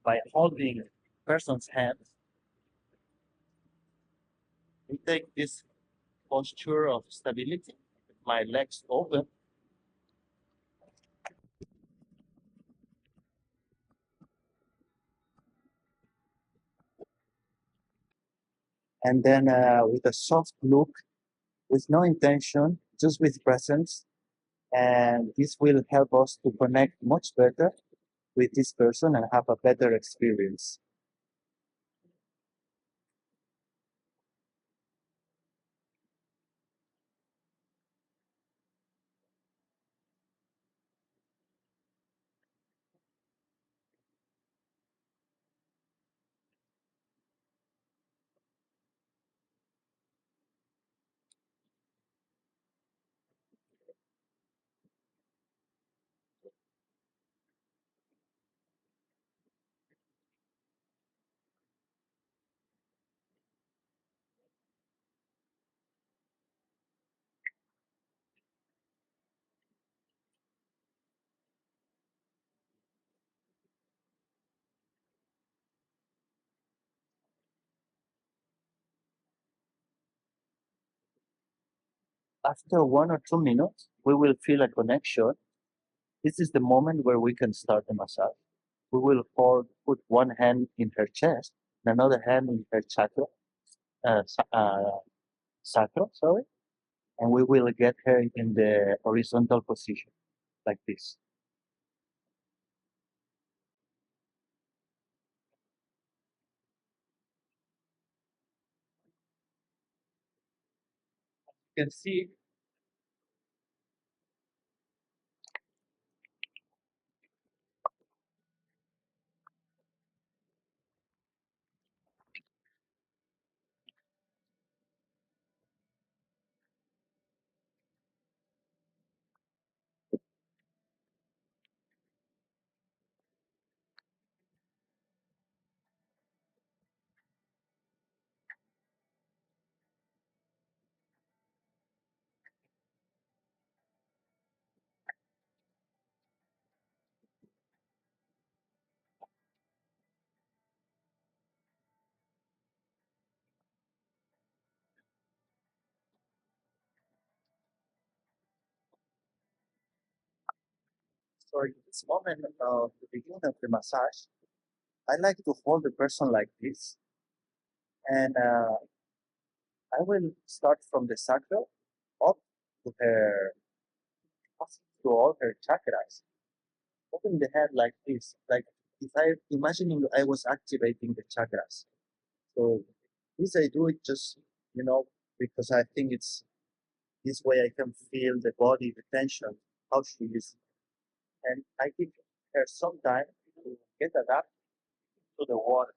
by holding person's hand, we take this posture of stability, my legs open, and then with a soft look, with no intention, just with presence. And this will help us to connect much better with this person and have a better experience. After 1 or 2 minutes, we will feel a connection. This is the moment where we can start the massage. We will put one hand in her chest and another hand in her sacral, sorry, and we will get her in the horizontal position, like this. You can see. So in this moment of the beginning of the massage, I like to hold the person like this, and I will start from the sacral up to her, passing through all her chakras, moving the head like this, like if I imagining I was activating the chakras. So this I do it just because I think it's this way I can feel the body, the tension, how she is, and I give her some time to get adapted to the water.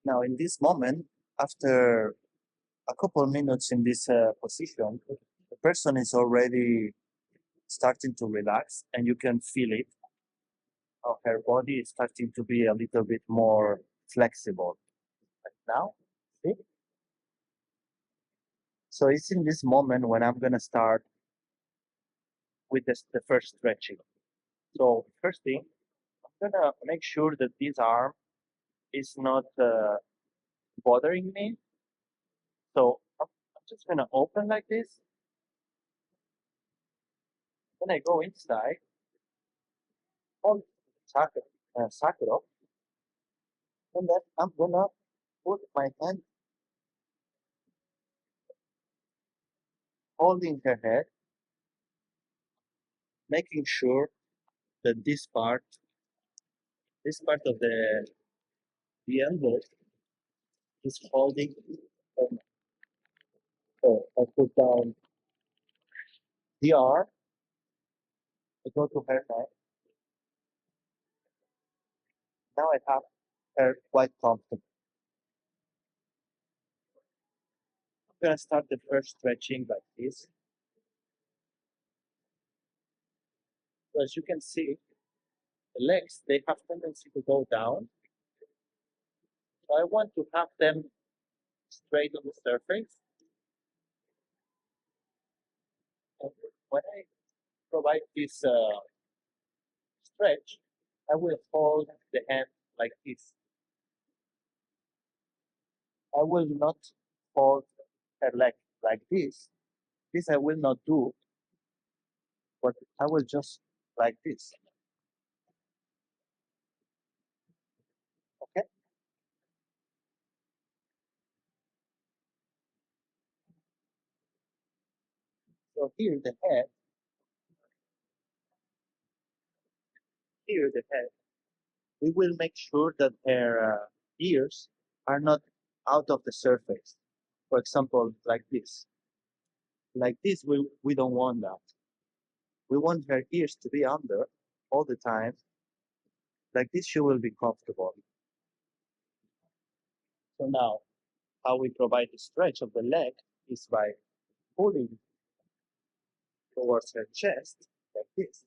Now, in this moment, after a couple minutes in this position, the person is already starting to relax, and you can feel it. Her body is starting to be a little bit more flexible. Like now, see? So it's in this moment when I'm gonna start with the first stretching. So first thing, I'm gonna make sure that this arm is not bothering me. So I'm just gonna open like this. Then I go inside, hold Sakura, and then I'm gonna put my hand holding her head, making sure that this part of the envelope is holding. So I put down the arm, I go to her neck. Now I have her quite comfortable. I'm gonna start the first stretching like this. So as you can see, the legs they have tendency to go down. So I want to have them straight on the surface. And when I provide this stretch, I will hold the hand like this. I will not hold her leg like this. This I will not do, but I will just like this. Okay? So here the head, we will make sure that her ears are not out of the surface. For example, like this. Like this, we don't want that. We want her ears to be under all the time. Like this, she will be comfortable. So now, how we provide the stretch of the leg is by pulling towards her chest, like this.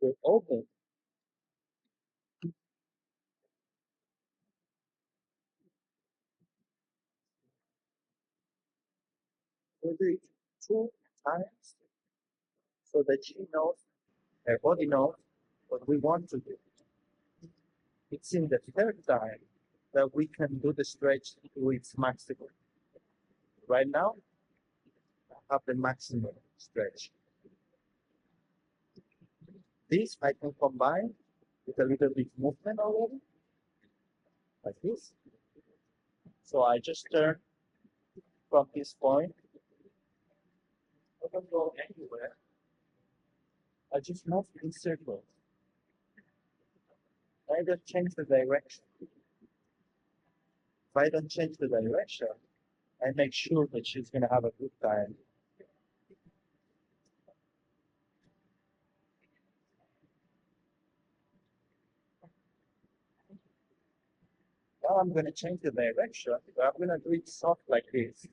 We open, we do it 2 times so that she knows, her body knows what we want to do. It's in the third time that we can do the stretch to its maximum. Right now, I have the maximum stretch. This I can combine with a little bit movement already, like this. So I just turn from this point. I don't go anywhere. I just move in circles. I don't change the direction. If I don't change the direction, I make sure that she's gonna have a good time. Now I'm gonna change the direction, but I'm gonna do it soft like this.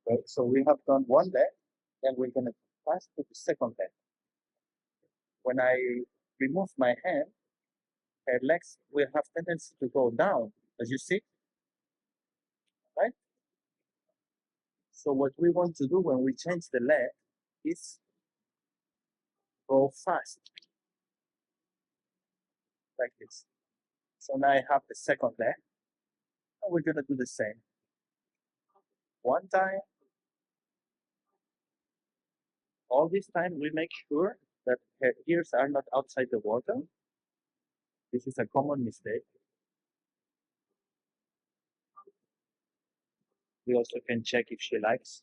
Right? So we have done one leg, and we're gonna pass to the second leg. When I remove my hand, her legs will have tendency to go down, as you see, right? So what we want to do when we change the leg is go fast, like this. So now I have the second leg, and we're gonna do the same. One time, all this time we make sure that her ears are not outside the water. This is a common mistake. We also can check if she likes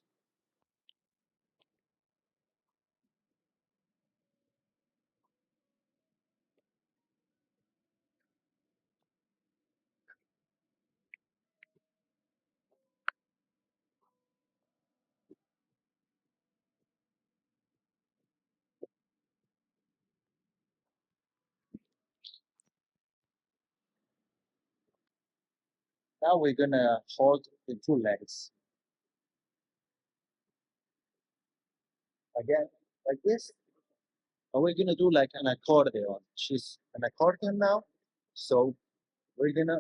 Now we're gonna hold the two legs again, like this. And we're gonna do like an accordion. She's an accordion now. So we're gonna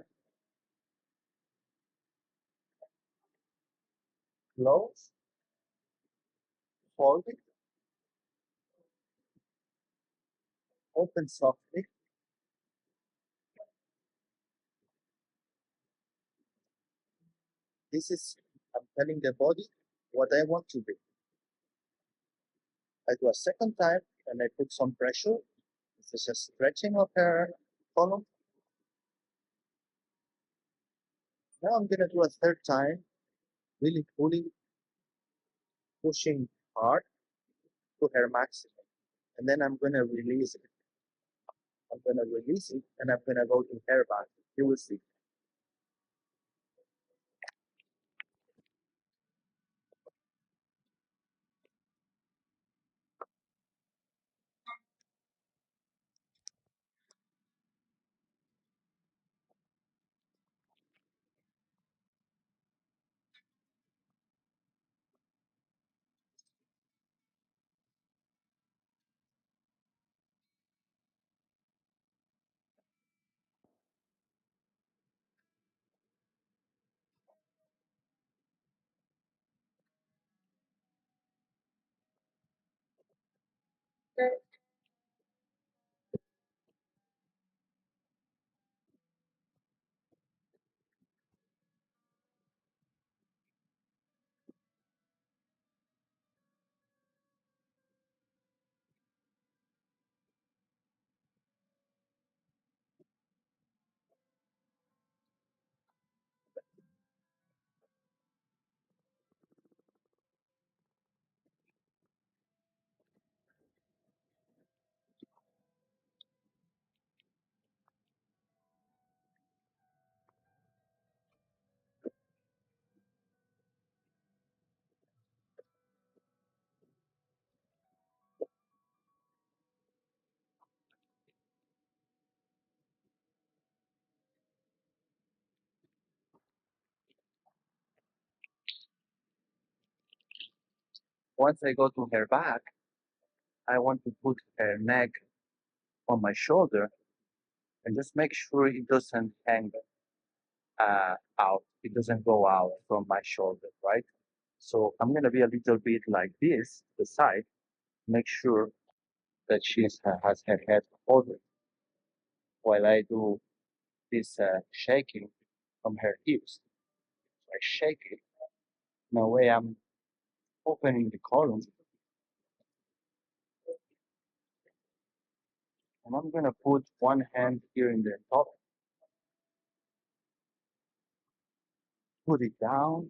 close, fold it, open softly. This is, I'm telling the body what I want to be. I do a second time and I put some pressure. This is a stretching of her column. Now I'm gonna do a third time, really pulling, pushing hard to her maximum. And then I'm gonna release it. I'm gonna release it and I'm gonna go to her back. You will see. Once I go to her back, I want to put her neck on my shoulder and just make sure it doesn't hang out. It doesn't go out from my shoulder, right? So I'm gonna be a little bit like this, the side, make sure that she has her head forward while I do this shaking from her hips. So I shake it. In a way, I'm opening the column, and I'm gonna put one hand here in the top, put it down,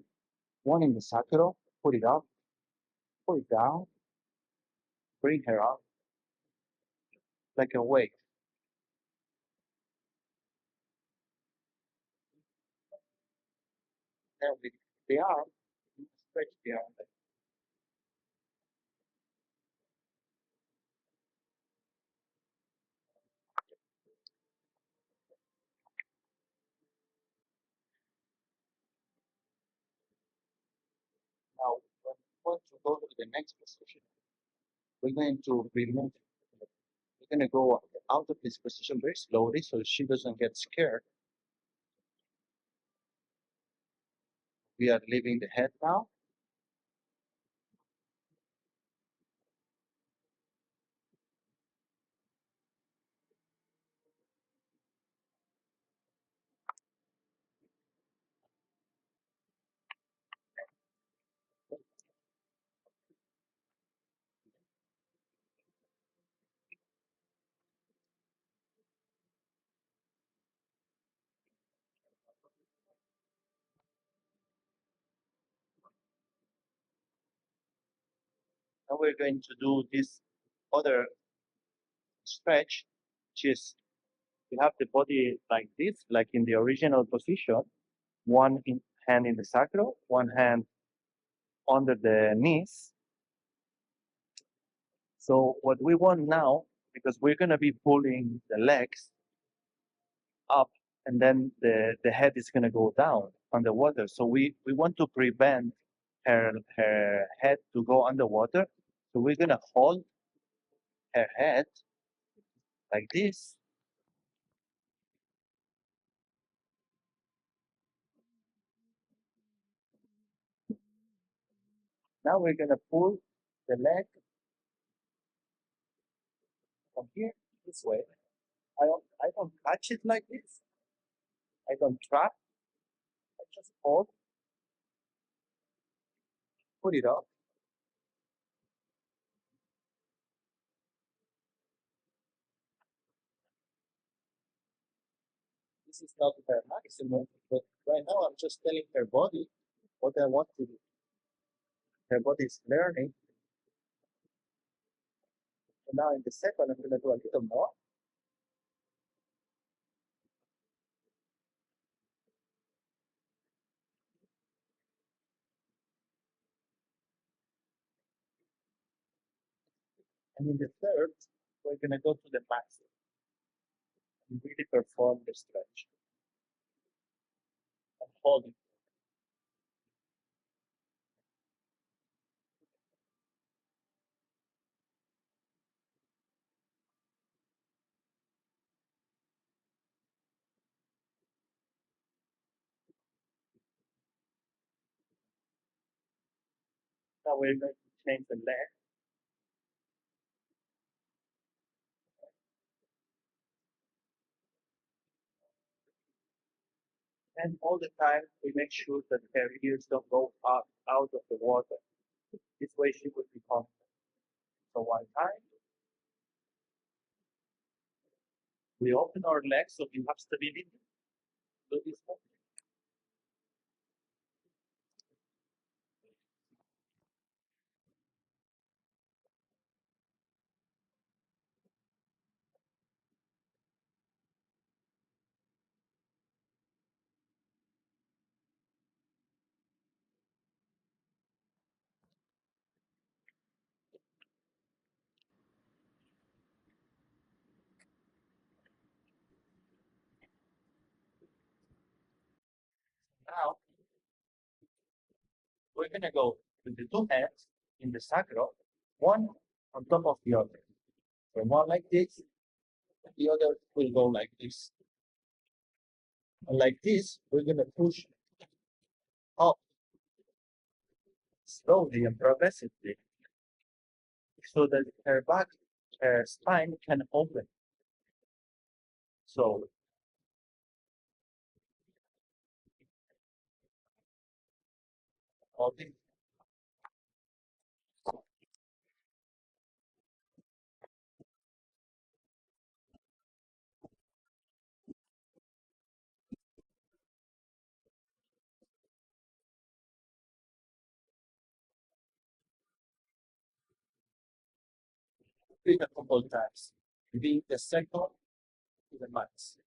one in the sacral, put it up, put it down, bring her up like a weight. Then with the arm, stretch the arm. Now, when we want to go to the next position, we're going to remove, we're going to go out of this position very slowly so she doesn't get scared. We are leaving the head now. Now we're going to do this other stretch, which is you have the body like this, like in the original position, hand in the sacral, one hand under the knees. So what we want now, because we're going to be pulling the legs up and then the head is going to go down underwater. So we want to prevent her head to go underwater. So we're going to hold her head like this. Now we're going to pull the leg from here this way. I don't catch it like this. I don't trap. I just hold, put it up. This is not her maximum, but right now I'm just telling her body what I want to do. Her body is learning. So now in the second, I'm going to do a little more. And in the third, we're going to go to the max and really perform the stretch and hold it. Now we're going to change the leg. And all the time, we make sure that her ears don't go up out of the water. This way she would be confident. So one time, we open our legs so we have stability. Do this one. Now, we're going to go with the two hands in the sacro, one on top of the other. So one like this, the other will go like this. And like this, we're going to push up slowly and progressively so that her back, her spine can open. So all this repeat a couple times, being the second to the max.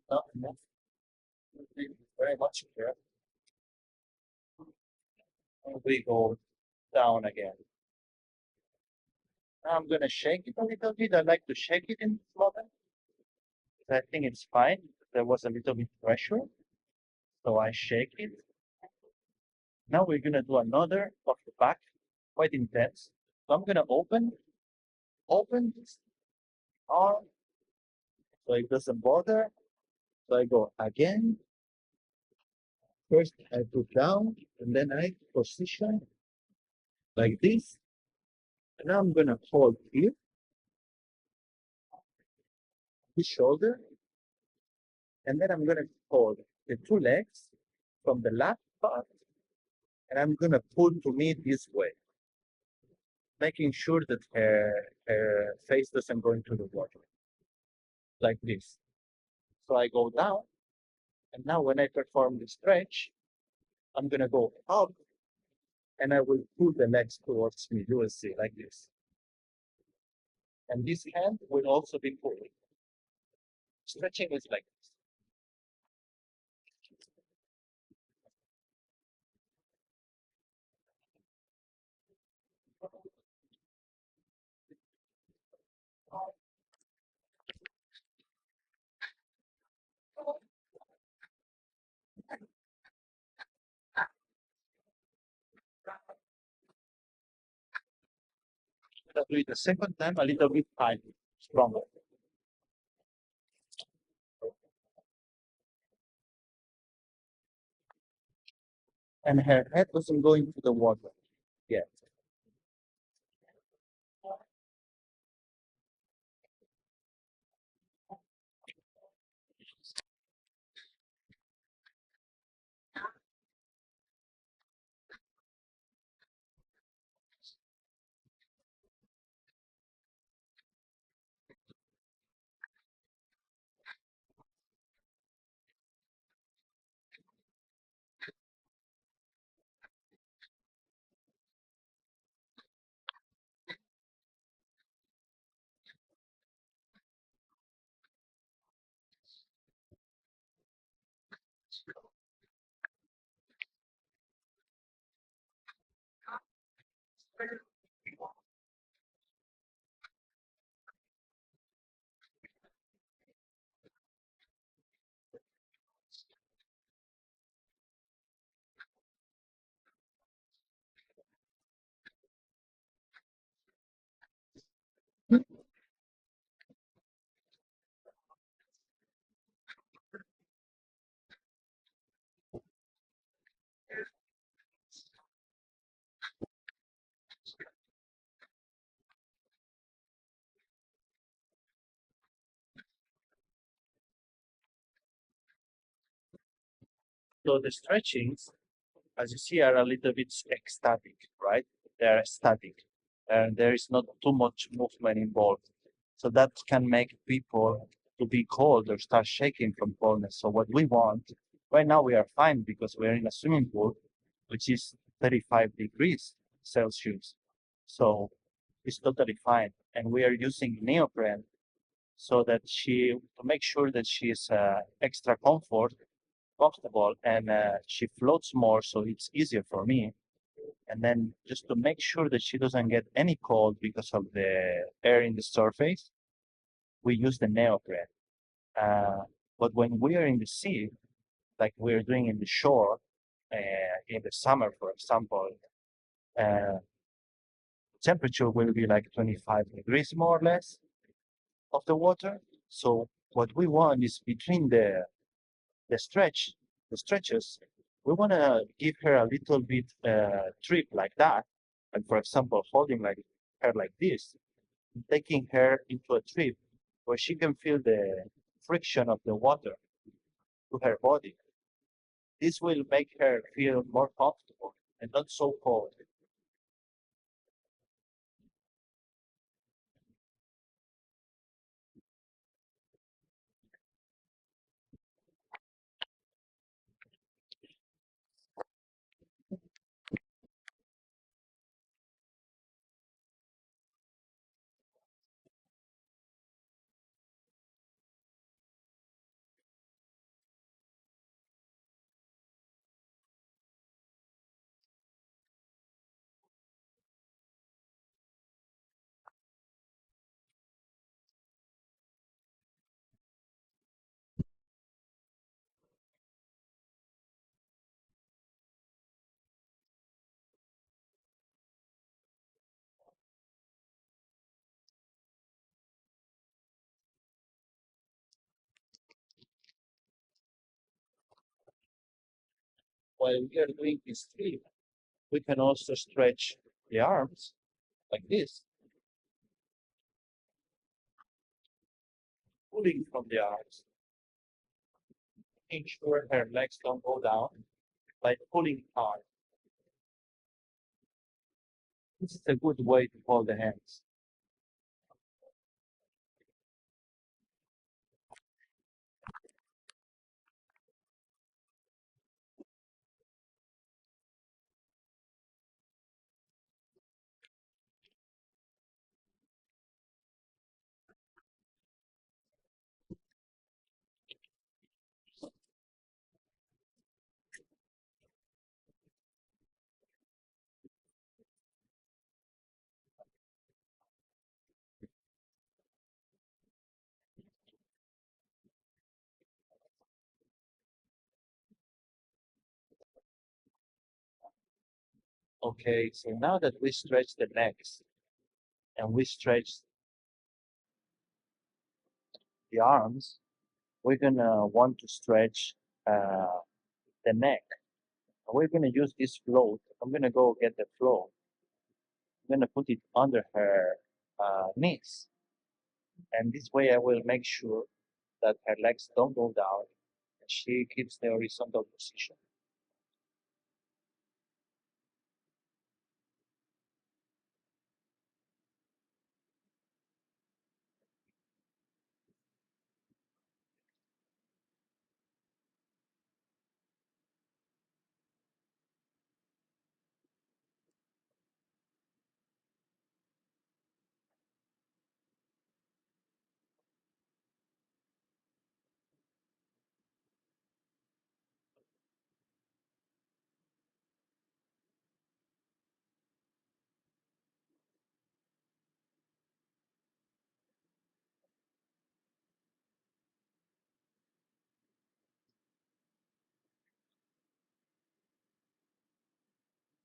Not enough. Very much here. And we go down again. Now I'm gonna shake it a little bit. I like to shake it in this moment. I think it's fine. There was a little bit pressure, so I shake it. Now we're gonna do another of the back, quite intense. So I'm gonna open this arm so it doesn't bother. So I go again. First I put down and then I position like this. And now I'm gonna hold here, this shoulder, and then I'm gonna hold the two legs from the left part, and I'm gonna pull to me this way, making sure that her face doesn't go into the water, like this. So I go down, and now when I perform the stretch, I'm gonna go up, and I will pull the legs towards me. You will see like this, and this hand will also be pulling. Stretching is like this. gonna do it the second time a little bit higher, stronger. And her head doesn't go into the water yet. So the stretchings, as you see, are a little bit ecstatic, right? They are static, and there is not too much movement involved. So that can make people to be cold or start shaking from coldness. So what we want, right now we are fine because we're in a swimming pool, which is 35 degrees Celsius. So it's totally fine. And we are using neoprene so that to make sure that she is extra comfortable, and she floats more, so it's easier for me. And then just to make sure that she doesn't get any cold because of the air in the surface, we use the neoprene. Uh, but when we are in the sea, like we're doing in the shore, in the summer, for example, uh, temperature will be like 25 degrees more or less of the water. So what we want is between the stretch, the stretches, we want to give her a little bit trip like that. And for example, holding like her like this, taking her into a trip where she can feel the friction of the water to her body. This will make her feel more comfortable and not so cold. While we are doing this trip, we can also stretch the arms like this, pulling from the arms, making sure her legs don't go down by pulling hard. This is a good way to hold the hands. Okay, so now that we stretch the legs and we stretch the arms, we're gonna want to stretch uh, the neck. And we're gonna use this float. I'm gonna go get the float. I'm gonna put it under her knees, and this way I will make sure that her legs don't go down and she keeps the horizontal position.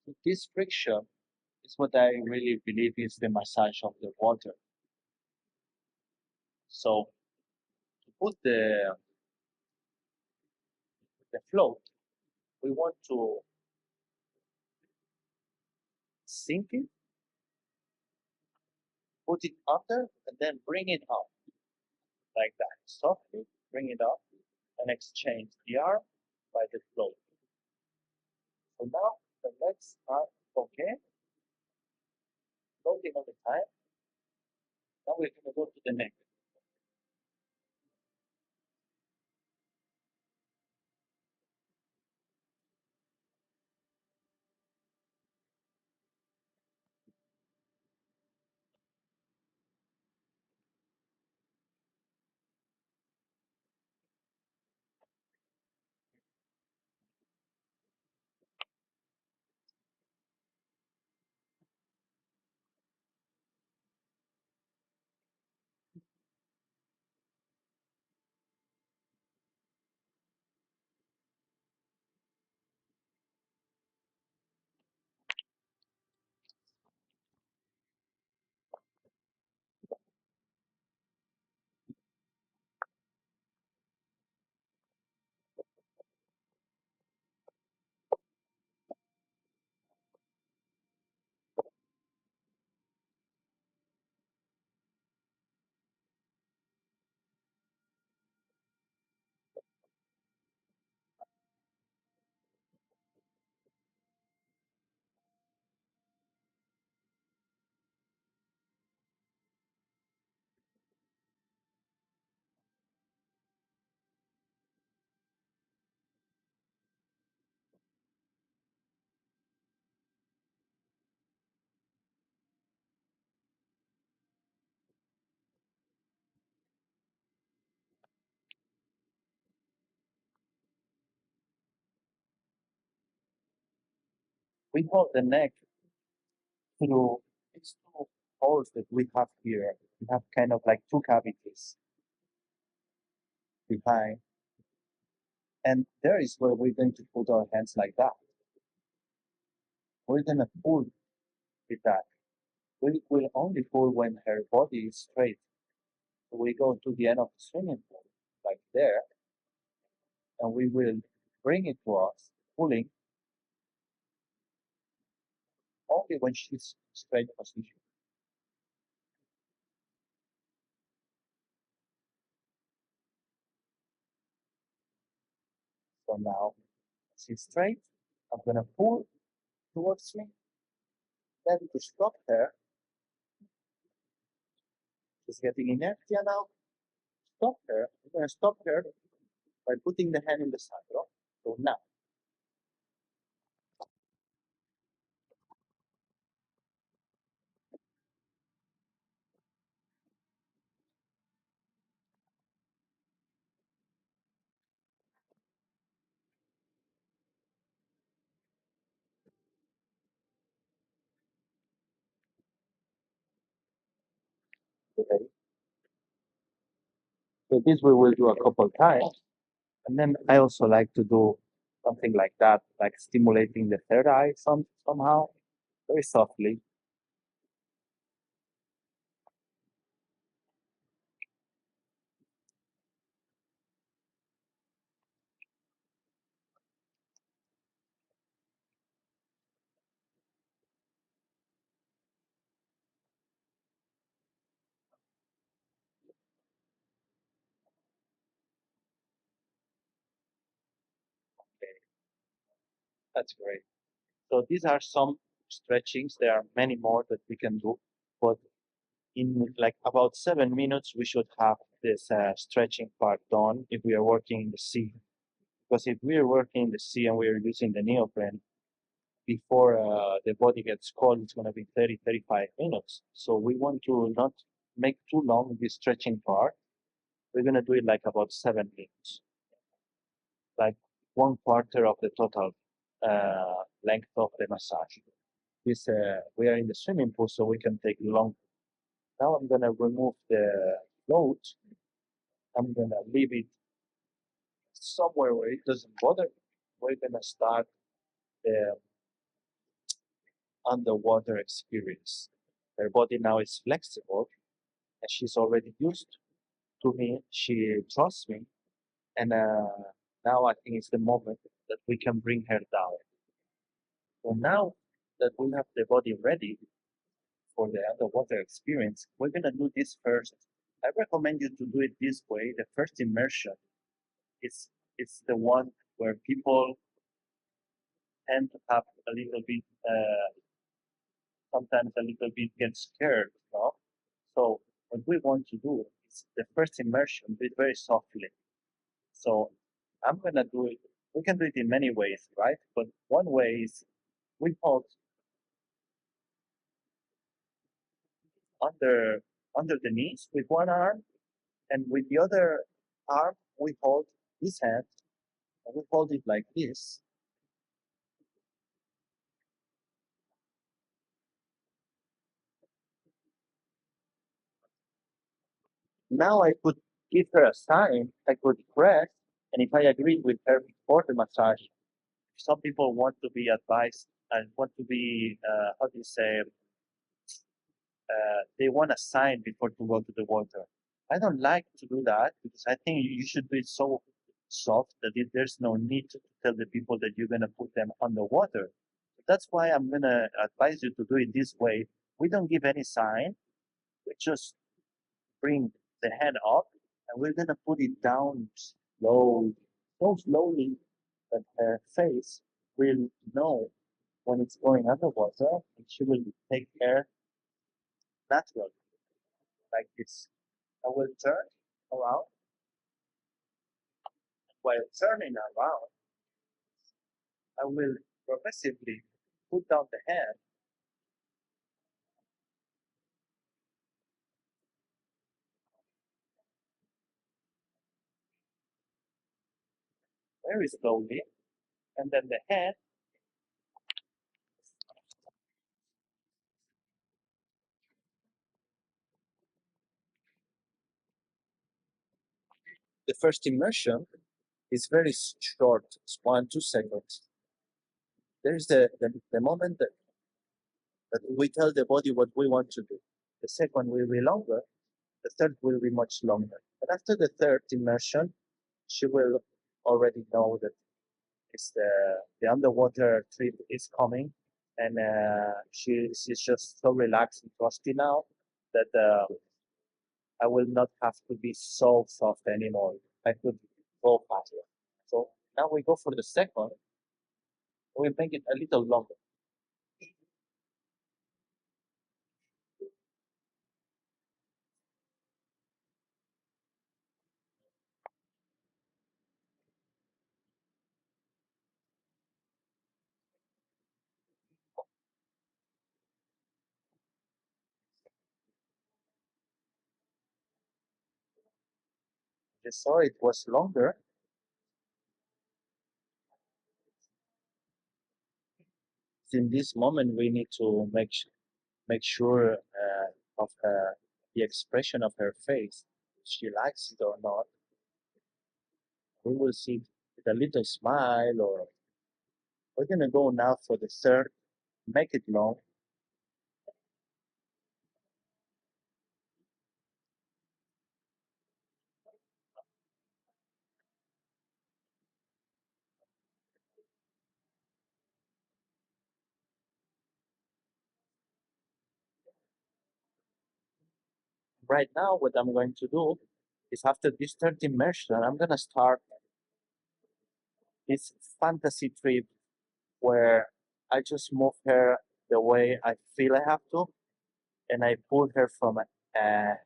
So this friction is what I really believe is the massage of the water. So to put the float, we want to sink it, put it under, and then bring it up like that. Softly bring it up and exchange the arm by the float. So now the legs are okay, floating all the time. Now we're going to go to the neck. We hold the neck through these two holes that we have here. We have kind of like two cavities behind. And there is where we're going to put our hands like that. We're going to pull with that. We will only pull when her body is straight. So we go to the end of the swimming pool, like there, and we will bring it to us, pulling only when she's straight position. So now she's straight. I'm going to pull towards me. Then to stop her, she's getting inertia now. Stop her. I'm going to stop her by putting the hand in the saddle. So now, okay. So this we will do a couple times. And then I also like to do something like that, like stimulating the third eye somehow, very softly. That's great. So these are some stretchings. There are many more that we can do, but in like about 7 minutes, we should have this stretching part done if we are working in the sea. Because if we are working in the sea and we are using the neoprene, before the body gets cold, it's going to be 30, 35 minutes. So we want to not make too long this stretching part. We're going to do it like about 7 minutes, like one quarter of the total length of the massage. This we are in the swimming pool, so we can take long. Now I'm gonna remove the float. I'm gonna leave it somewhere where it doesn't bother me. We're gonna start the underwater experience. Her body now is flexible, and she's already used to me. She trusts me, and now I think it's the moment that we can bring her down. So now that we have the body ready for the underwater experience, we're gonna do this first. I recommend you to do it this way. The first immersion is it's the one where people tend to have a little bit, sometimes a little bit get scared, you know? So what we want to do is the first immersion, do it very softly. So I'm gonna do it. We can do it in many ways, right? But one way is we hold under under the knees with one arm, and with the other arm we hold this hand, and we hold it like this. Now I could give her a sign, I could press, and if I agreed with her before the massage, some people want to be advised and want to be, how do you say, they want a sign before to go to the water. I don't like to do that because I think you should do it so soft that there's no need to tell the people that you're going to put them underwater. That's why I'm going to advise you to do it this way. We don't give any sign. We just bring the hand up and we're going to put it down slowly, so slowly that her face will know when it's going underwater and she will take air naturally, like this. I will turn around. While turning around, I will progressively put down the hand very slowly, and then the hand, the first immersion is very short, it's 1, 2 seconds. There's the moment that we tell the body what we want to do. The second will be longer, the third will be much longer. But after the third immersion, she will already know that it's the underwater trip is coming, and she's just so relaxed and trusty now that I will not have to be so soft anymore. I could go faster. So now we go for the second. We make it a little longer. Just saw it was longer. In this moment, we need to make sure of the expression of her face. If she likes it or not. We will see with a little smile, or we're gonna go now for the third. Make it long. Right now, what I'm going to do is after this third immersion, I'm gonna start this fantasy trip where I just move her the way I feel I have to, and I pull her from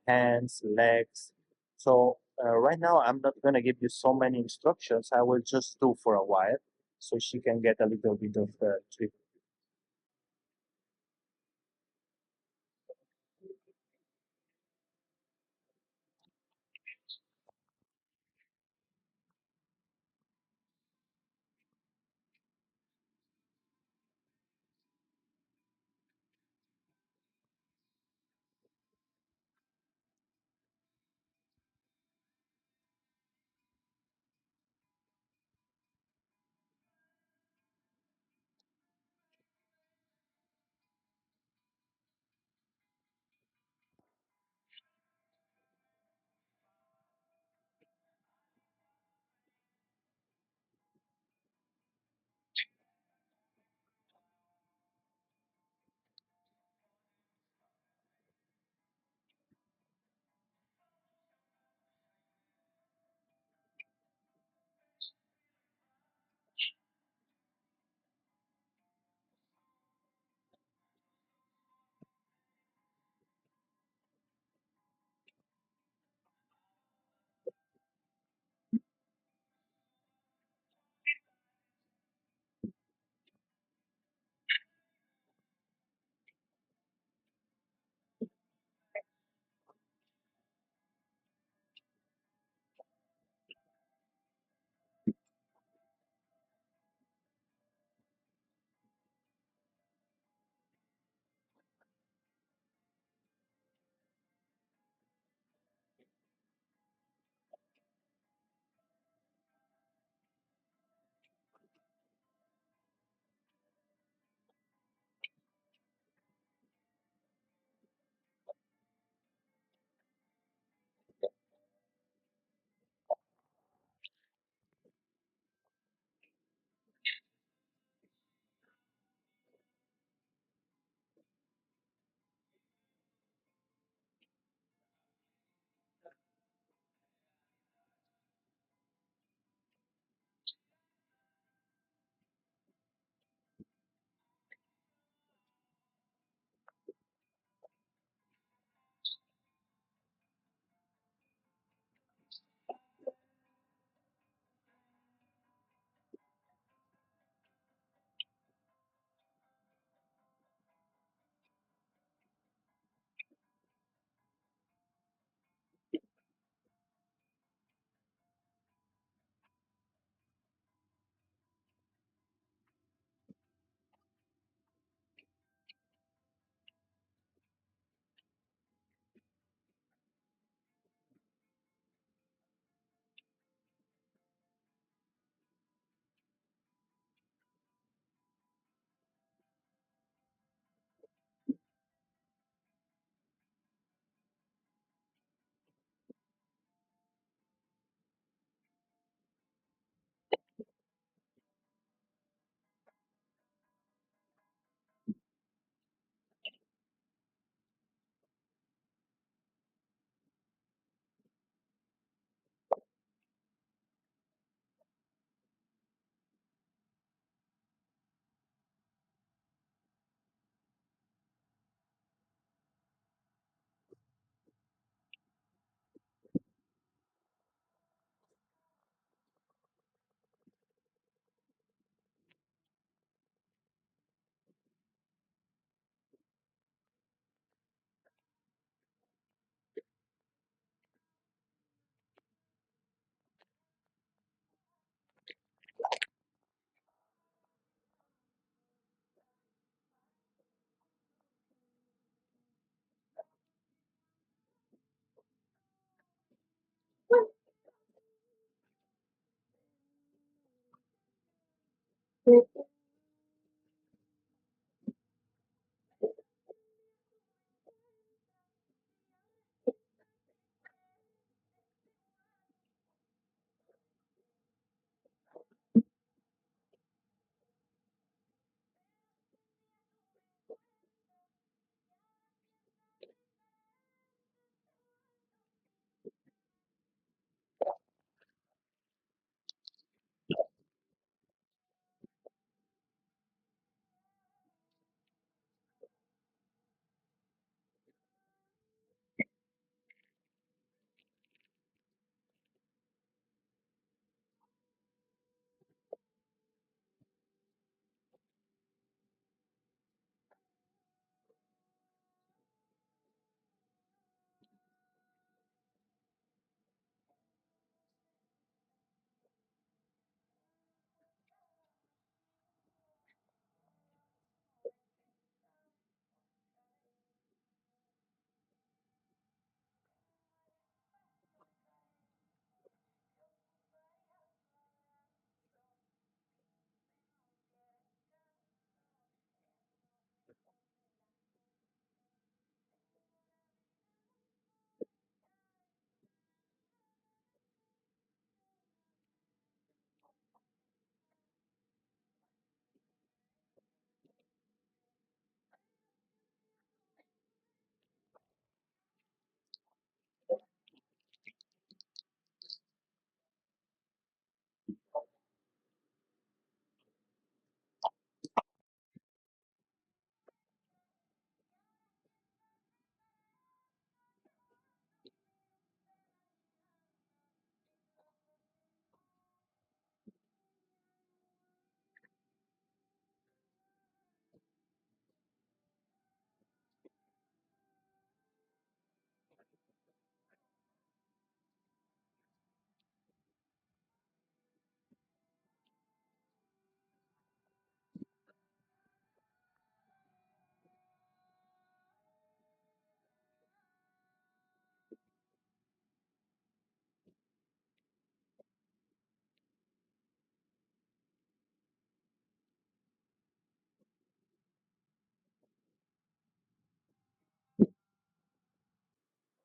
hands, legs. So right now, I'm not going to give you so many instructions. I will just do for a while so she can get a little bit of trip.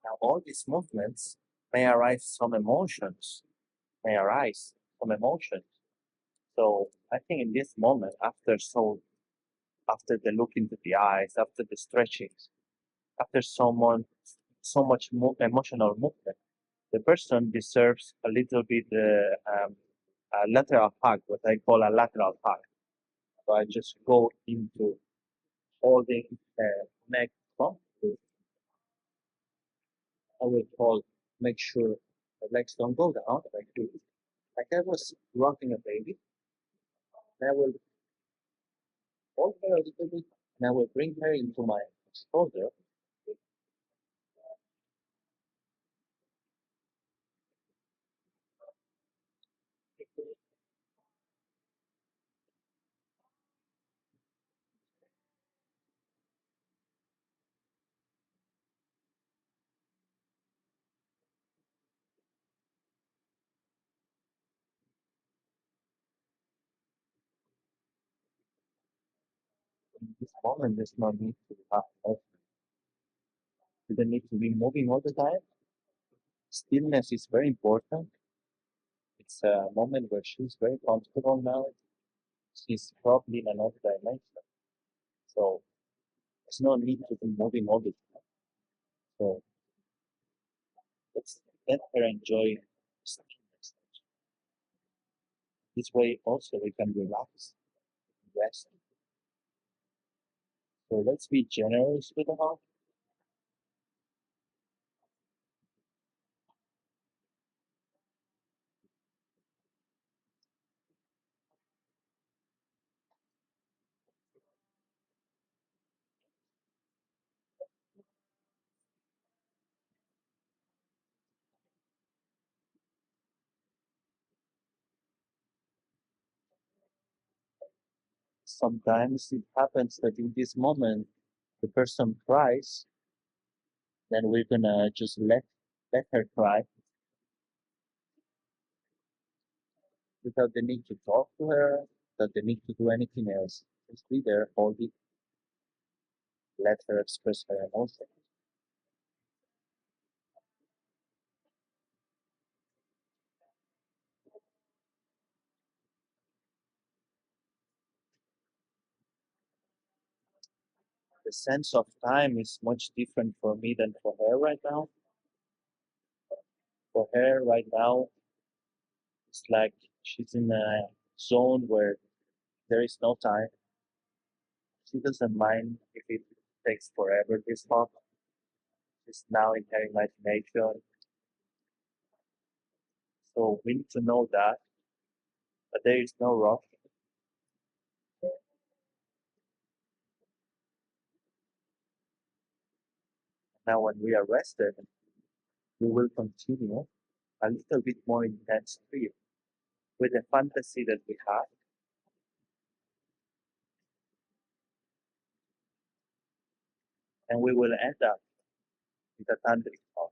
Now, all these movements may arise some emotions, may arise some emotions. So I think in this moment, after the look into the eyes, after the stretchings, after so much emotional movement, the person deserves a little bit a lateral hug, what I call a lateral hug. So I just go into holding neck up. I will hold, make sure the legs don't go down like this. Like I was rocking a baby, and I will hold her a little bit, and I will bring her into my shoulder. In this moment, there's no need to have you don't need to be moving all the time. Stillness is very important. It's a moment where she's very comfortable now. She's probably in another dimension. So there's no need to be moving all the time. So let's let her enjoy stillness. This way also we can relax, rest. So let's be generous with her. Sometimes it happens that in this moment the person cries, then we're gonna just let her cry without the need to talk to her, without the need to do anything else. Just be there, hold it, let her express her emotions. The sense of time is much different for me than for her right now. For her right now, it's like she's in a zone where there is no time. She doesn't mind if it takes forever this talk. She's now in her imagination. So we need to know that, but there is no rush. Now when we are rested, we will continue a little bit more intense trip with the fantasy that we have, and we will end up with a tantric talk.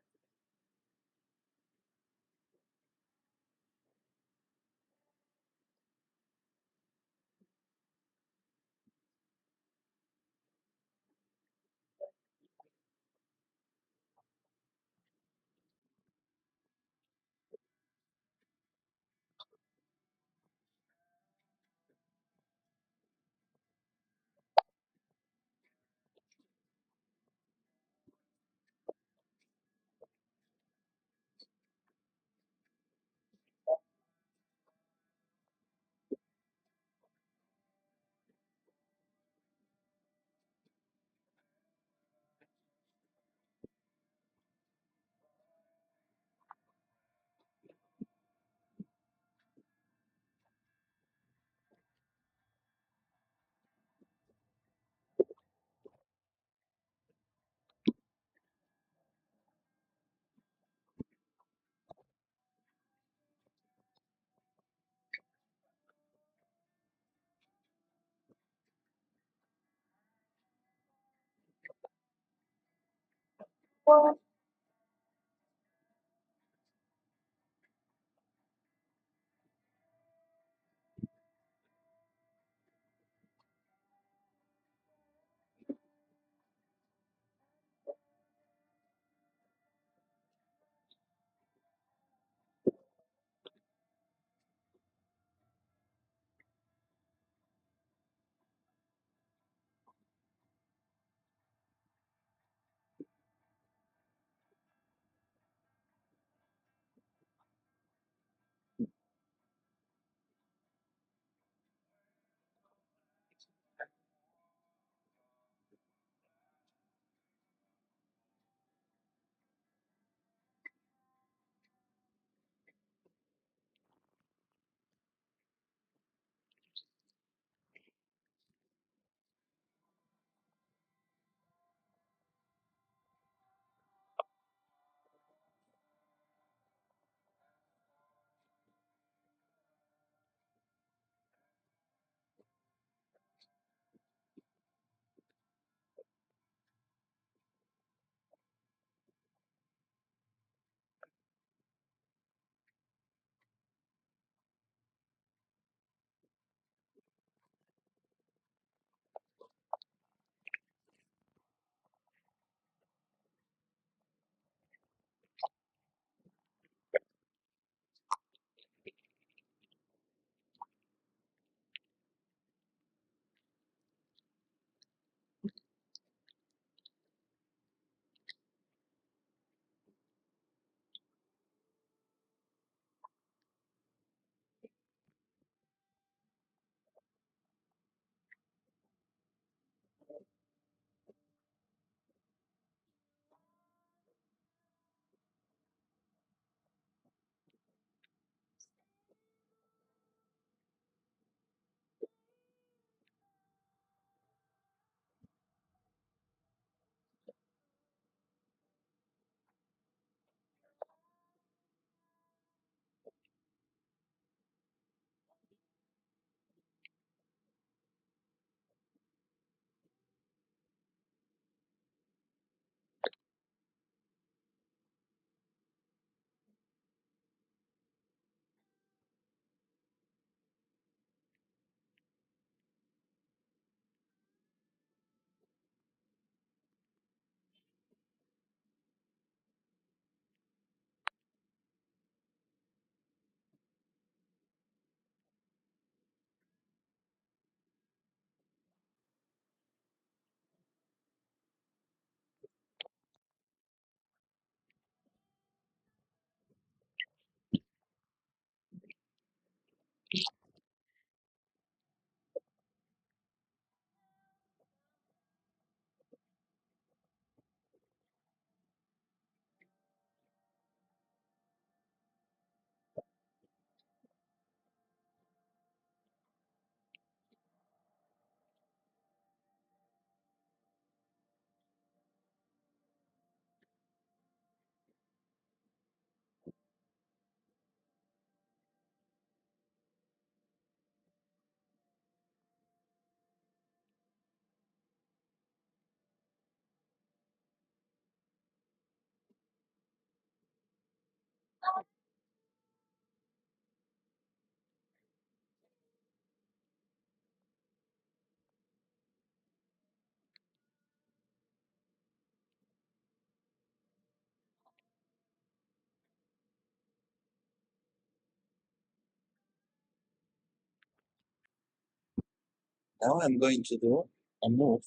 Now I'm going to do a move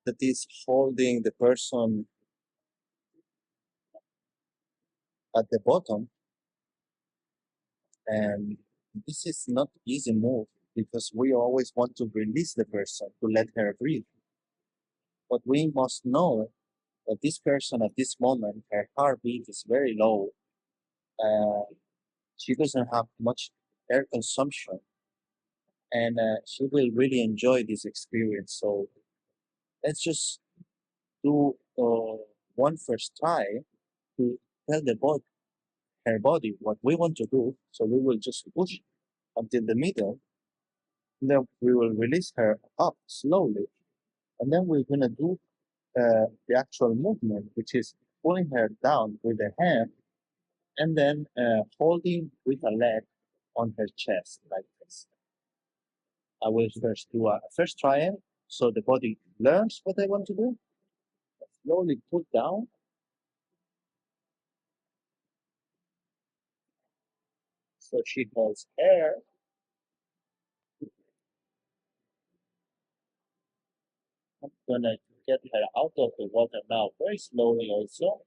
that is holding the person at the bottom. And this is not easy move because we always want to release the person to let her breathe. But we must know that this person at this moment, her heartbeat is very low. Uh, she doesn't have much air consumption, and she will really enjoy this experience. So let's just do one first try to tell her body what we want to do. So we will just push until the middle, and then we will release her up slowly, and then we're gonna do the actual movement, which is pulling her down with the hand and then holding with a leg on her chest like this. I will first do a first trial so the body learns what I want to do. Slowly put down. So she holds air. I'm gonna get her out of the water now very slowly also.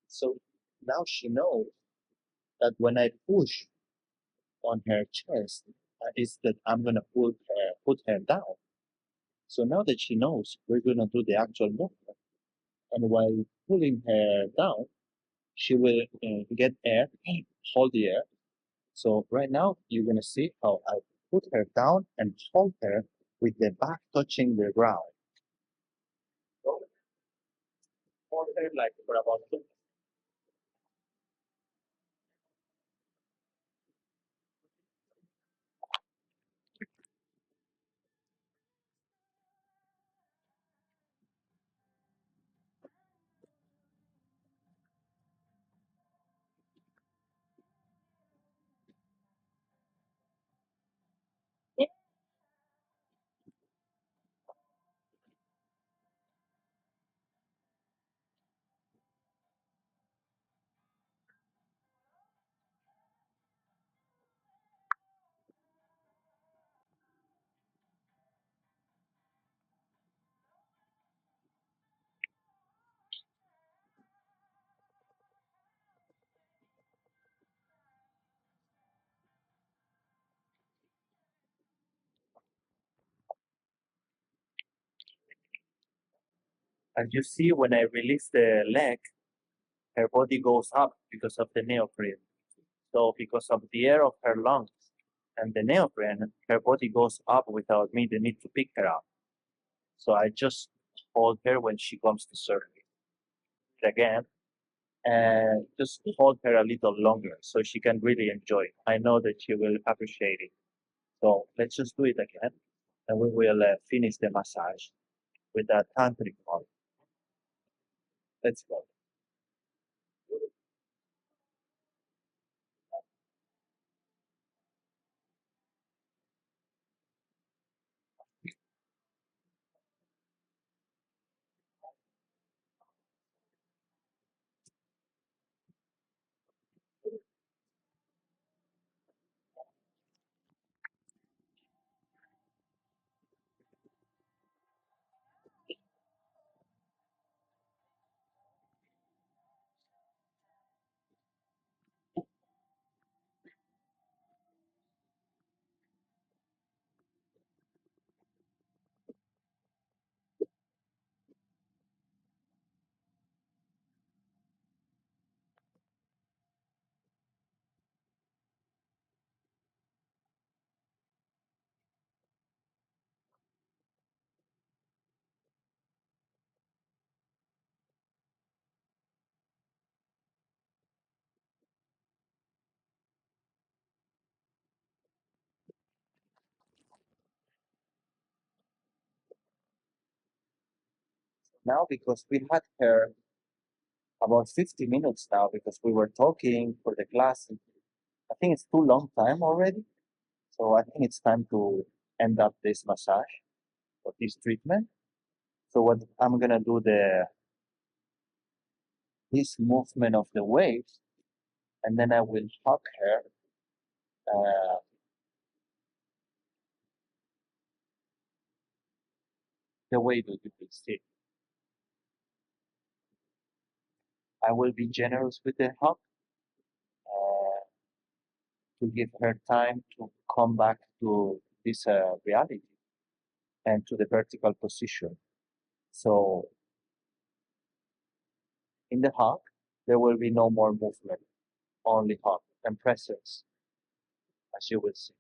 So now she knows that when I push on her chest, is that I'm gonna put her down. So now that she knows, we're gonna do the actual movement. And while pulling her down, she will get air, hold the air. So right now, you're gonna see how I put her down and hold her with the back touching the ground. So hold her like for about 2. As you see, when I release the leg, her body goes up because of the neoprene. So because of the air of her lungs and the neoprene, her body goes up without me the need to pick her up. So I just hold her when she comes to surface again and just hold her a little longer so she can really enjoy it. I know that she will appreciate it. So let's just do it again and we will finish the massage with that tantric part. Let's go. Now, because we had her about 50 minutes now because we were talking for the class. I think it's too long time already. So I think it's time to end up this massage or this treatment. So what I'm gonna do this movement of the waves, and then I will hug her uh, the way that you will see. I will be generous with the hug uh, to give her time to come back to this reality and to the vertical position. So in the hug, there will be no more movement, only hug and presence, as you will see.